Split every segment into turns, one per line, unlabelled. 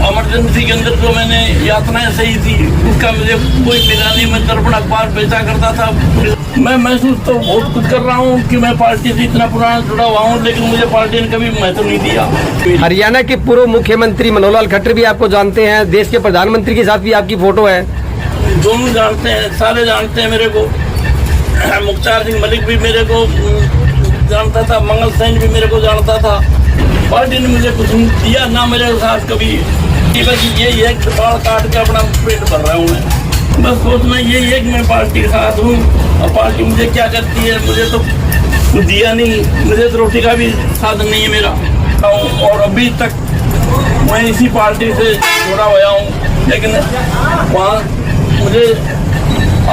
Emergency के अंदर जो मैंने यातनाएं सही थी उसका मुझे कोई मिला नहीं। मैं दर्पण अखबार बेचा करता था। मैं महसूस तो बहुत कुछ कर रहा हूँ कि मैं पार्टी से इतना पुराना जुड़ा हुआ हूँ, लेकिन मुझे पार्टी ने कभी महत्व नहीं दिया।
हरियाणा के पूर्व मुख्यमंत्री मनोहर लाल खट्टर भी आपको जानते हैं, देश के प्रधानमंत्री के साथ भी आपकी फोटो है।
दोनों जानते हैं, सारे जानते हैं मेरे को। मुख्तार सिंह मलिक भी मेरे को जानता था, मंगल सेन भी मेरे को जानता था। पार्टी ने मुझे कुछ नहीं दिया ना मेरे साथ कभी। बस यही है कि बाल काट के अपना पेट भर रहा हूँ मैं। बस सोचना यही है कि मैं पार्टी के साथ हूँ और पार्टी मुझे क्या करती है। मुझे तो कुछ दिया नहीं, मुझे तो रोटी का भी साधन नहीं है मेरा। और अभी तक मैं इसी पार्टी से जुड़ा हुआ हूँ, लेकिन वहाँ मुझे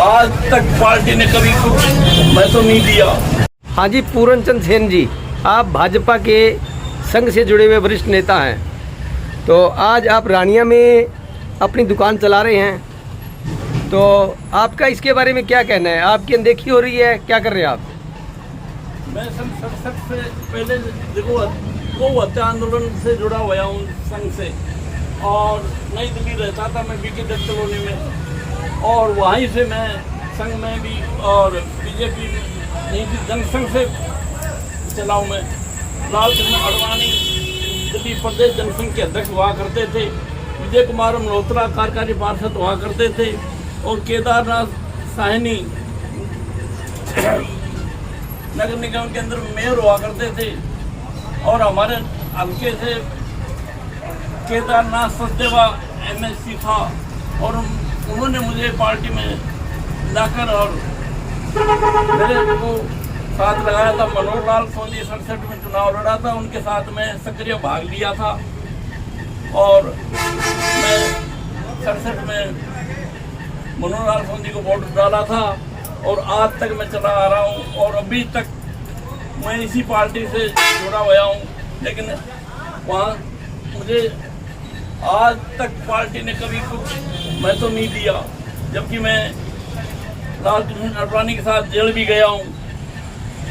आज तक पार्टी ने कभी कुछ महत्व नहीं दिया।
हाँ जी, पूरन चंद सेन जी, आप भाजपा के संघ से जुड़े हुए वरिष्ठ नेता हैं, तो आज आप रानिया में अपनी दुकान चला रहे हैं, तो आपका इसके बारे में क्या कहना है? आपकी अनदेखी हो रही है, क्या कर रहे हैं आप?
मैं संघ से पहले देखो गौ हत्या आंदोलन से जुड़ा हुआ हूँ संघ से, और नई दिल्ली रहता था मैं बीके दत्त कॉलोनी में, और वहीं से मैं संघ में भी और बीजेपी नहीं थी जनसंघ से चला हूँ मैं। लाल कृष्ण आडवाणी दिल्ली प्रदेश जनसंघ के अध्यक्ष हुआ करते थे, विजय कुमार मल्होत्रा कार्यकारी पार्षद हुआ करते थे, और केदारनाथ साहनी नगर निगम के अंदर मेयर हुआ करते थे, और हमारे हल्के से केदारनाथ सचदेवा MSc था, और उन्होंने मुझे पार्टी में लाकर और मेरे को साथ लगाया था। मनोहर लाल सोनी 67 में चुनाव लड़ा था, उनके साथ में सक्रिय भाग लिया था, और मैं 67 में मनोहर लाल सोनी को वोट डाला था, और आज तक मैं चला आ रहा हूँ, और अभी तक मैं इसी पार्टी से जुड़ा हुआ हूँ, लेकिन वहाँ मुझे आज तक पार्टी ने कभी कुछ महत्व नहीं दिया। जबकि मैं लाल कृष्ण आडवाणी के साथ जेल भी गया हूँ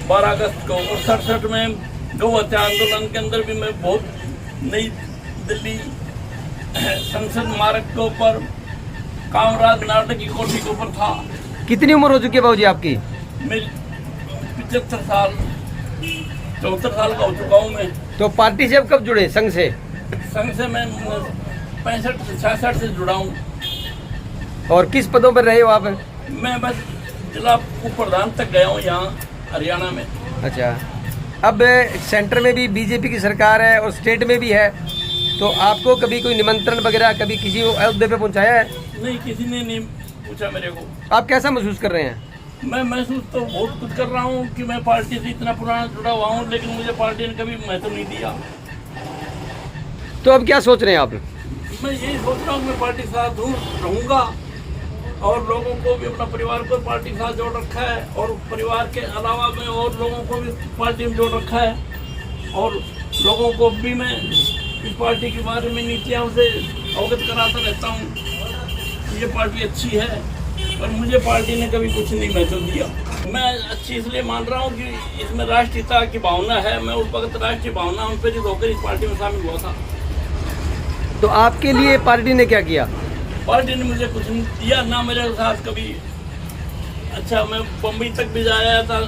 12 अगस्त को, और 67 में गौ हत्या आंदोलन के अंदर भी मैं बहुत नई दिल्ली संसद मार्ग के ऊपर कामराज नाटक की कोठी के ऊपर था।
कितनी उम्र हो चुकी है बाबूजी आपकी?
मेरी 75 साल 74 साल का हो चुका हूँ मैं।
तो पार्टी से अब कब जुड़े, संघ से?
संघ से मैं 65-66 से जुड़ा हूँ।
और किस पदों पर रहे हो आप?
मैं बस जिला उप प्रधान तक गया हूँ यहाँ हरियाणा में।
अच्छा, अब सेंटर में भी बीजेपी की सरकार है और स्टेट में भी है, तो आपको कभी कोई निमंत्रण वगैरह कभी किसी को अयोध्या पे पहुँचाया है?
नहीं, किसी ने नहीं पूछा मेरे को।
आप कैसा महसूस कर रहे हैं?
मैं महसूस तो बहुत कुछ कर रहा हूँ कि मैं पार्टी से इतना पुराना जुड़ा हुआ हूँ, लेकिन मुझे पार्टी ने कभी महत्व नहीं दिया।
तो अब क्या सोच रहे हैं आप?
मैं यही सोच रहा हूँ मैं पार्टी के साथ रहूँगा, और लोगों को भी, अपना परिवार को पार्टी के साथ जोड़ रखा है, और परिवार के अलावा मैं और लोगों को भी पार्टी में जोड़ रखा है, और लोगों को भी मैं इस पार्टी के बारे में नीतियों से अवगत कराता रहता हूँ। ये पार्टी अच्छी है, पर मुझे पार्टी ने कभी कुछ नहीं महत्व दिया। मैं अच्छी इसलिए मान रहा हूँ कि इसमें राष्ट्रीयता की भावना है। मैं उस वक्त राष्ट्रीय भावना उन पर होकर इस पार्टी में शामिल हुआ था।
तो आपके लिए पार्टी ने क्या किया?
पार्टी ने मुझे कुछ नहीं दिया ना मेरे साथ कभी। अच्छा, मैं बम्बई तक भी जाया था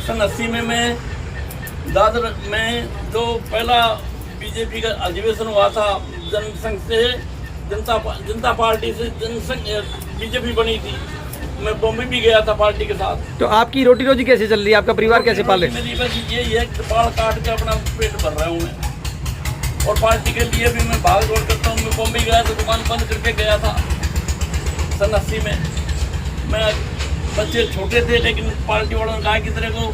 सन 80 में। मैं दादर में जो पहला बीजेपी का अधिवेशन हुआ था, जनसंघ से जनता पार्टी से जनसंघ बीजेपी बनी थी, मैं बम्बई भी गया था पार्टी के साथ।
तो आपकी रोटी रोजी कैसे चल रही है, आपका परिवार कैसे पाल रहे?
मेरी बस यही है कि बाल काट के अपना पेट भर रहा हूँ मैं, और पार्टी के लिए भी मैं भाग दौड़ करता हूँ। मैं बम्बई गया तो दुकान बंद करके गया था सन 80 में। मैं बच्चे छोटे थे, लेकिन पार्टी वालों ने कहा कि तेरे को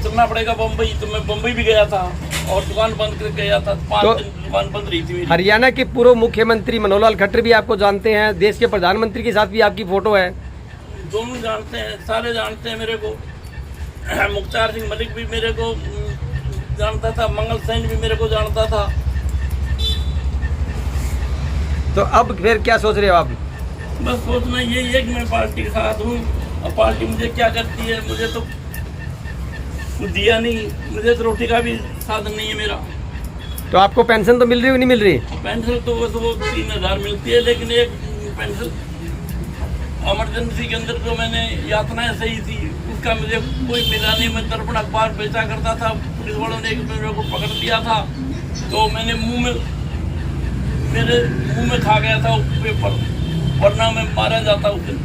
चलना पड़ेगा बम्बई, तो मैं बम्बई भी गया था और दुकान बंद करके गया था। 5 दिन दुकान बंद रही थी मेरी।
हरियाणा के पूर्व मुख्यमंत्री मनोहर लाल खट्टर भी आपको जानते हैं, देश के प्रधानमंत्री के साथ भी आपकी फोटो है।
दोनों जानते हैं, सारे जानते हैं मेरे को। मुख्तार सिंह मलिक भी मेरे को जानता था, मंगल सेन भी मेरे को जानता था।
तो अब फिर क्या सोच रहे हो आप?
बस सोचना यही है कि मैं पार्टी के साथ हूँ, और पार्टी मुझे क्या करती है। मुझे तो कुछ दिया नहीं, मुझे तो रोटी का भी साधन नहीं है मेरा।
तो आपको पेंशन तो मिल रही है नहीं मिल रही?
पेंशन तो बस वो 3000 मिलती है, लेकिन एक पेंशन इमरजेंसी के अंदर जो मैंने यातनाएं सही थी उसका मुझे कोई मिला नहीं। मैं दर्पण अखबार बेचा करता था, पुलिस वालों ने मेरे को पकड़ लिया था, तो मैंने मेरे मुंह में खा गया था वो पेपर, वरना मैं मारा जाता उस दिन।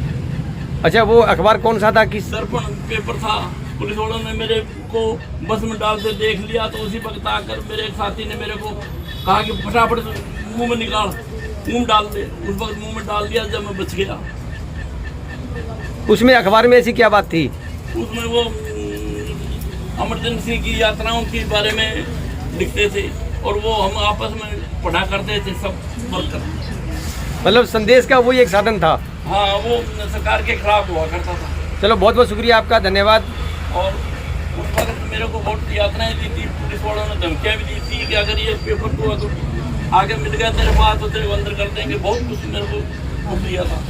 अच्छा, वो अखबार कौन सा था? किस?
दर्पण पेपर था। पुलिस वालों ने मेरे को बस में डालते देख लिया, तो उसी वक्त आकर मेरे एक साथी ने मेरे को कहा कि फटाफट मुंह में निकाल, मुंह डाल दे। उस वक्त मुंह में डाल दिया, जब मैं बच गया।
उसमें अखबार में ऐसी क्या बात थी?
उसमें वो इमरजेंसी की यात्राओं के बारे में लिखते थे और वो हम आपस में पढ़ा करते थे सब वर्कर।
मतलब संदेश का वही एक साधन था।
हाँ, वो सरकार के खिलाफ हुआ करता था।
चलो, बहुत बहुत शुक्रिया आपका, धन्यवाद।
और उस वक्त मेरे को बहुत यातनाएं दी थी, पुलिस वालों ने धमकियाँ भी दी थी कि अगर ये पेपर को अगर आगे मिल गया तेरे पास तो तेरे को अंदर कर देंगे। बहुत कुछ मेरे को दिया था।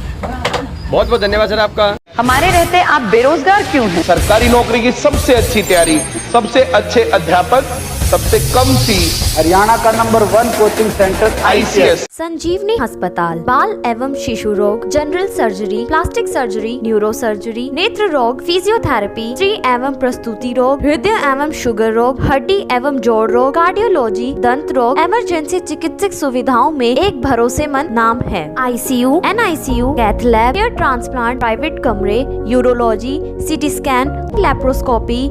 बहुत बहुत धन्यवाद सर आपका।
हमारे रहते आप बेरोजगार क्यों हैं?
सरकारी नौकरी की सबसे अच्छी तैयारी, सबसे अच्छे अध्यापक, सबसे कम फीस,
हरियाणा का नंबर 1 कोचिंग सेंटर
ICS।
संजीवनी अस्पताल बाल एवं शिशु रोग, general surgery, plastic surgery, neuro surgery, नेत्र रोग, फिजियोथेरेपी, स्त्री एवं प्रसूति रोग, हृदय एवं शुगर रोग, हड्डी एवं जोड़ रोग, कार्डियोलॉजी, दंत रोग, इमरजेंसी चिकित्सक सुविधाओं में एक भरोसेमंद नाम है। ICU, NICU, cath lab, hair transplant, private कमरे, urology, CT scan, laparoscopy,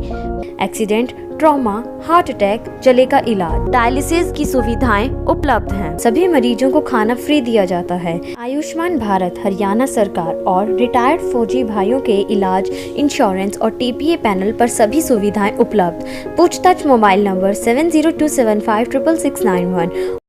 accident, trauma, heart attack, जले का इलाज, डायलिसिस की सुविधाएं उपलब्ध हैं। सभी मरीजों को खाना फ्री दिया जाता है। आयुष्मान भारत हरियाणा सरकार और रिटायर्ड फौजी भाइयों के इलाज, इंश्योरेंस और TPA पैनल पर सभी सुविधाएं उपलब्ध। पूछताछ मोबाइल नंबर 7027566691।